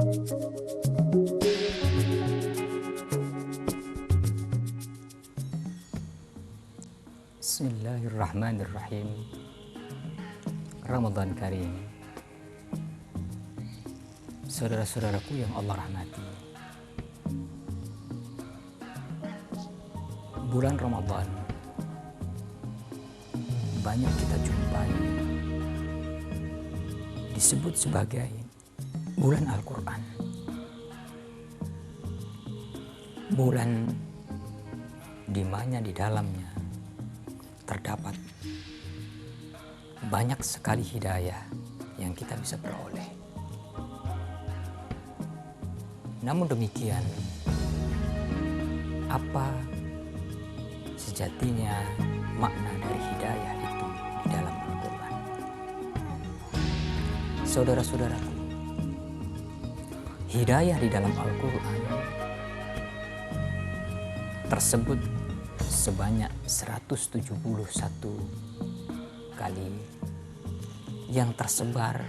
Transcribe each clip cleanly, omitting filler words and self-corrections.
Bismillahirrahmanirrahim. Ramadan Karim. Saudara-saudaraku yang Allah rahmati, bulan Ramadan banyak kita jumpai disebut sebagai bulan Al-Quran, bulan di mana di dalamnya terdapat banyak sekali hidayah yang kita bisa peroleh. Namun demikian, apa sejatinya makna dari hidayah itu di dalam Al-Quran? Saudara-saudaraku, hidayah di dalam Al-Quran tersebut sebanyak 171 kali yang tersebar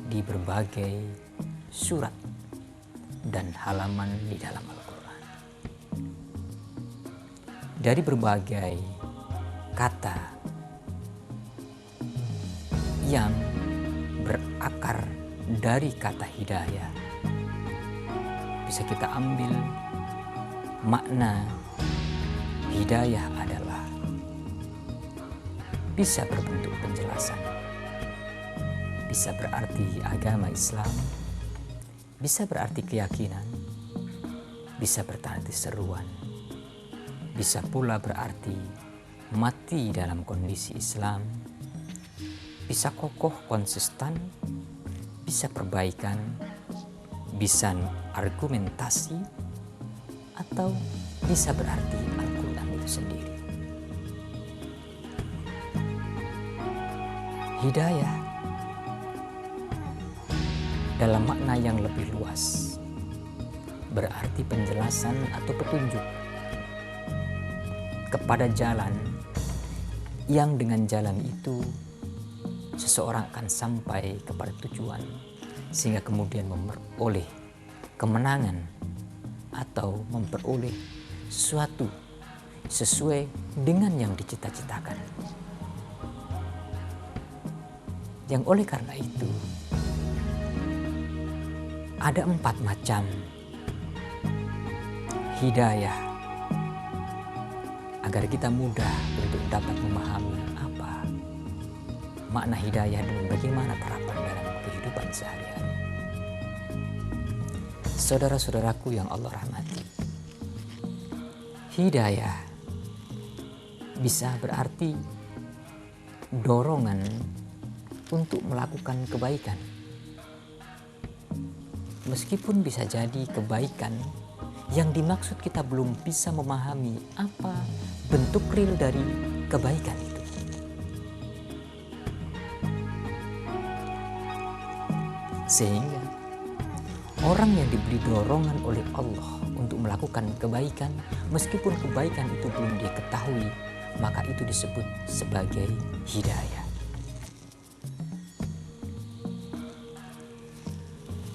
di berbagai surat dan halaman di dalam Al-Quran. Dari berbagai kata yang berakar dari kata hidayah, bisa kita ambil makna hidayah adalah bisa berbentuk penjelasan, bisa berarti agama Islam, bisa berarti keyakinan, bisa berarti seruan, bisa pula berarti mati dalam kondisi Islam, bisa kokoh konsisten, bisa perbaikan, bisa argumentasi, atau bisa berarti Al-Quran itu sendiri. Hidayah dalam makna yang lebih luas berarti penjelasan atau petunjuk kepada jalan yang dengan jalan itu seseorang akan sampai kepada tujuan sehingga kemudian memperoleh kemenangan atau memperoleh sesuatu sesuai dengan yang dicita-citakan. Yang oleh karena itu ada 4 macam hidayah agar kita mudah untuk dapat memahami apa makna hidayah dan bagaimana terapan dalam kehidupan sehari-hari. Saudara-saudaraku yang Allah rahmati, hidayah bisa berarti dorongan untuk melakukan kebaikan. Meskipun bisa jadi kebaikan yang dimaksud kita belum bisa memahami apa bentuk real dari kebaikan itu. Sehingga orang yang diberi dorongan oleh Allah untuk melakukan kebaikan, meskipun kebaikan itu belum dia ketahui, maka itu disebut sebagai hidayah.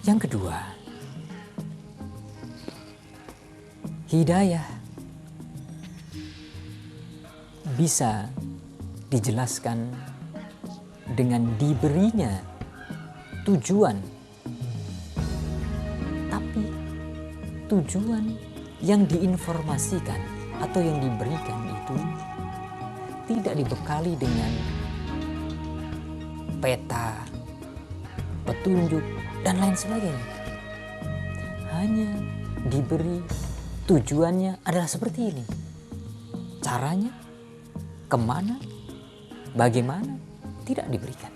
Yang kedua, hidayah bisa dijelaskan dengan diberinya tujuan, tapi tujuan yang diinformasikan atau yang diberikan itu tidak dibekali dengan peta, petunjuk, dan lain sebagainya. Hanya diberi tujuannya adalah seperti ini. Caranya, kemana, bagaimana, tidak diberikan.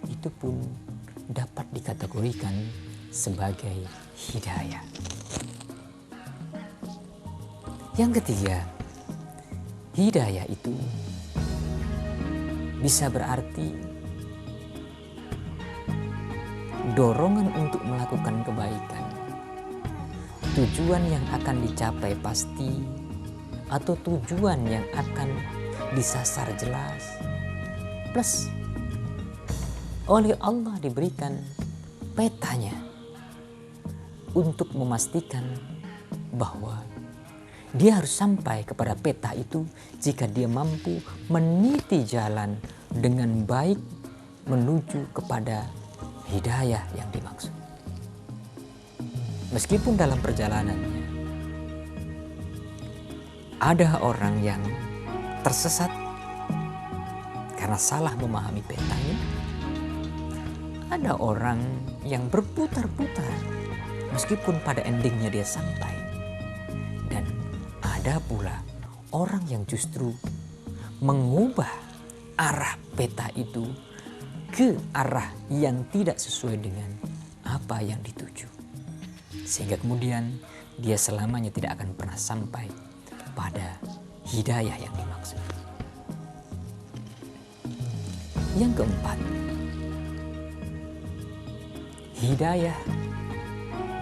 Itu pun dapat dikategorikan sebagai hidayah. Yang ketiga, hidayah itu bisa berarti dorongan untuk melakukan kebaikan, tujuan yang akan dicapai pasti, atau tujuan yang akan disasar jelas, plus oleh Allah diberikan petanya untuk memastikan bahwa dia harus sampai kepada peta itu jika dia mampu meniti jalan dengan baik menuju kepada hidayah yang dimaksud. Meskipun dalam perjalanannya ada orang yang tersesat karena salah memahami petanya, ada orang yang berputar-putar meskipun pada endingnya dia sampai, dan ada pula orang yang justru mengubah arah peta itu ke arah yang tidak sesuai dengan apa yang dituju, sehingga kemudian dia selamanya tidak akan pernah sampai pada hidayah yang dimaksud. Yang keempat, hidayah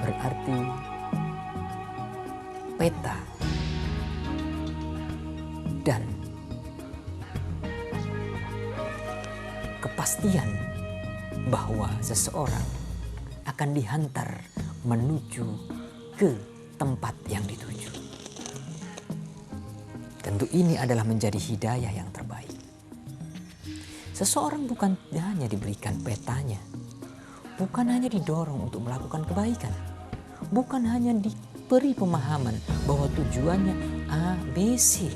berarti peta dan kepastian bahwa seseorang akan dihantar menuju ke tempat yang dituju. Tentu ini adalah menjadi hidayah yang terbaik. Seseorang bukan hanya diberikan petanya, bukan hanya didorong untuk melakukan kebaikan, bukan hanya diberi pemahaman bahwa tujuannya A, B, C,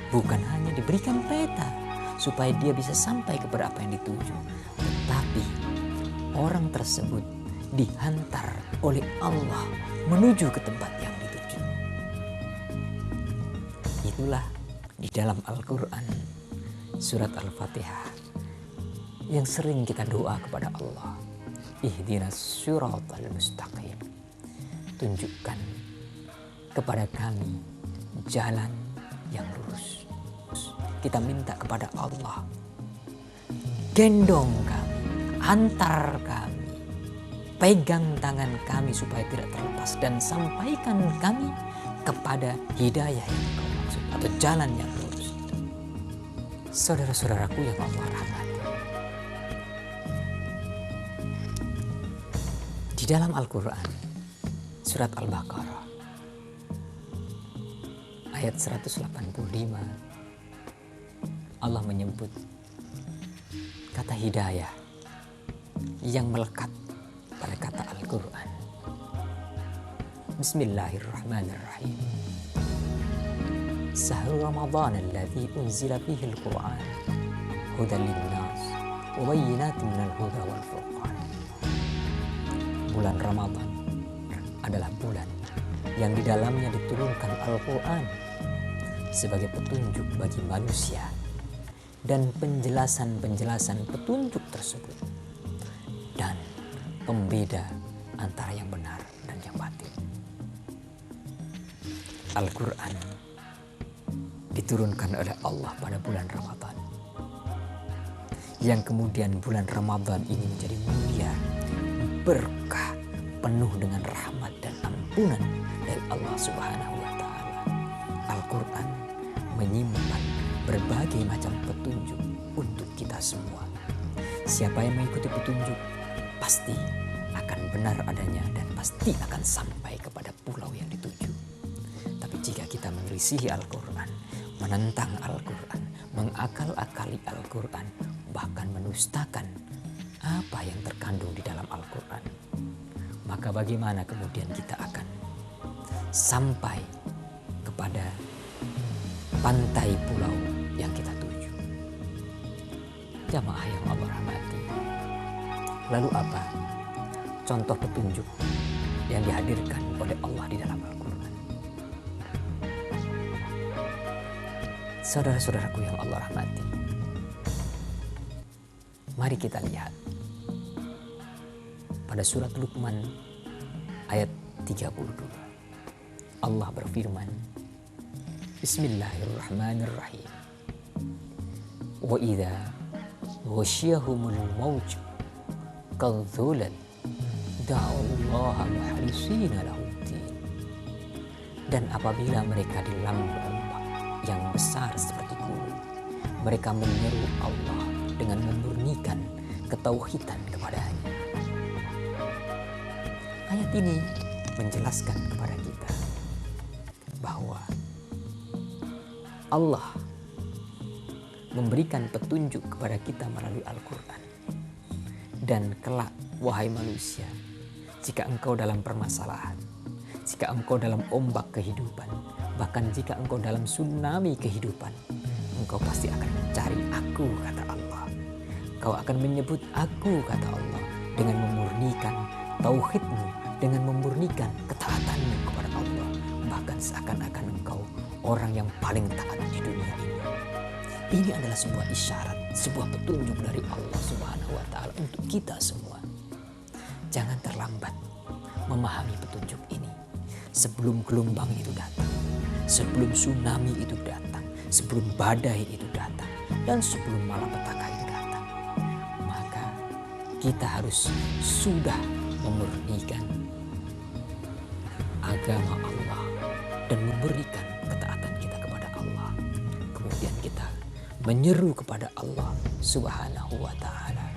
bukan hanya diberikan peta supaya dia bisa sampai kepada apa yang dituju, tetapi orang tersebut dihantar oleh Allah menuju ke tempat yang dituju. Itulah di dalam Al-Quran surat Al-Fatihah yang sering kita doa kepada Allah, ihdinas siratal mustaqim, tunjukkan kepada kami jalan yang lurus. Kita minta kepada Allah, gendong kami, antar kami, pegang tangan kami supaya tidak terlepas, dan sampaikan kami kepada hidayah yang Kau maksud atau jalan yang lurus. Saudara-saudaraku yang Allah rahmati, di dalam Al-Quran surat Al-Baqarah ayat 185 Allah menyebut kata hidayah yang melekat pada kata Al-Quran. Bismillahirrahmanirrahim. Syahrul Ramadan alladzi unzila fihi al-Quran hudan lin-nas wa bayyinatin minal huda wal furqan. Bulan Ramadan adalah bulan yang di dalamnya diturunkan Al-Quran sebagai petunjuk bagi manusia dan penjelasan-penjelasan petunjuk tersebut dan pembeda antara yang benar dan yang batil. Al-Quran diturunkan oleh Allah pada bulan Ramadan, yang kemudian bulan Ramadan ini menjadi mulia, berkah, penuh dengan rahmat dan ampunan dari Allah Subhanahu wa Ta'ala. Al-Quran menyimpan berbagai macam petunjuk untuk kita semua. Siapa yang mengikuti petunjuk pasti akan benar adanya dan pasti akan sampai kepada pulau yang dituju. Tapi jika kita menyelisihi Al-Quran, menentang Al-Quran, mengakal-akali Al-Quran, bahkan menustakan apa yang terkandung di dalam Al-Quran, maka bagaimana kemudian kita akan sampai kepada pantai pulau yang kita tuju? Jamaah yang Allah rahmati, lalu apa contoh petunjuk yang dihadirkan oleh Allah di dalam Al-Quran? Saudara-saudaraku yang Allah rahmati, mari kita lihat pada surat Luqman ayat 32. Allah berfirman, Bismillahirrahmanirrahim. Wa idza ghasyiyahumul mawj kadzulan da'ullaha mukhlisina lahud-din. Dan apabila mereka dilanda ombak yang besar seperti gunung, mereka menyeru Allah dengan memurnikan ketauhidan kepadanya. ini menjelaskan kepada kita bahwa Allah memberikan petunjuk kepada kita melalui Al-Quran. Dan kelak, wahai manusia, jika engkau dalam permasalahan, jika engkau dalam ombak kehidupan, bahkan jika engkau dalam tsunami kehidupan, engkau pasti akan mencari aku, kata Allah. Kau akan menyebut aku, kata Allah, dengan memurnikan tauhidmu, dengan memurnikan ketaatanmu kepada Allah. Bahkan seakan-akan engkau orang yang paling taat di dunia ini. Ini adalah sebuah isyarat, sebuah petunjuk dari Allah Subhanahu wa Ta'ala untuk kita semua. Jangan terlambat memahami petunjuk ini sebelum gelombang itu datang, sebelum tsunami itu datang, sebelum badai itu datang, dan sebelum malapetaka itu datang. Maka kita harus sudah memurnikan agama Allah dan memberikan ketaatan kita kepada Allah. Kemudian kita menyeru kepada Allah Subhanahu wa Ta'ala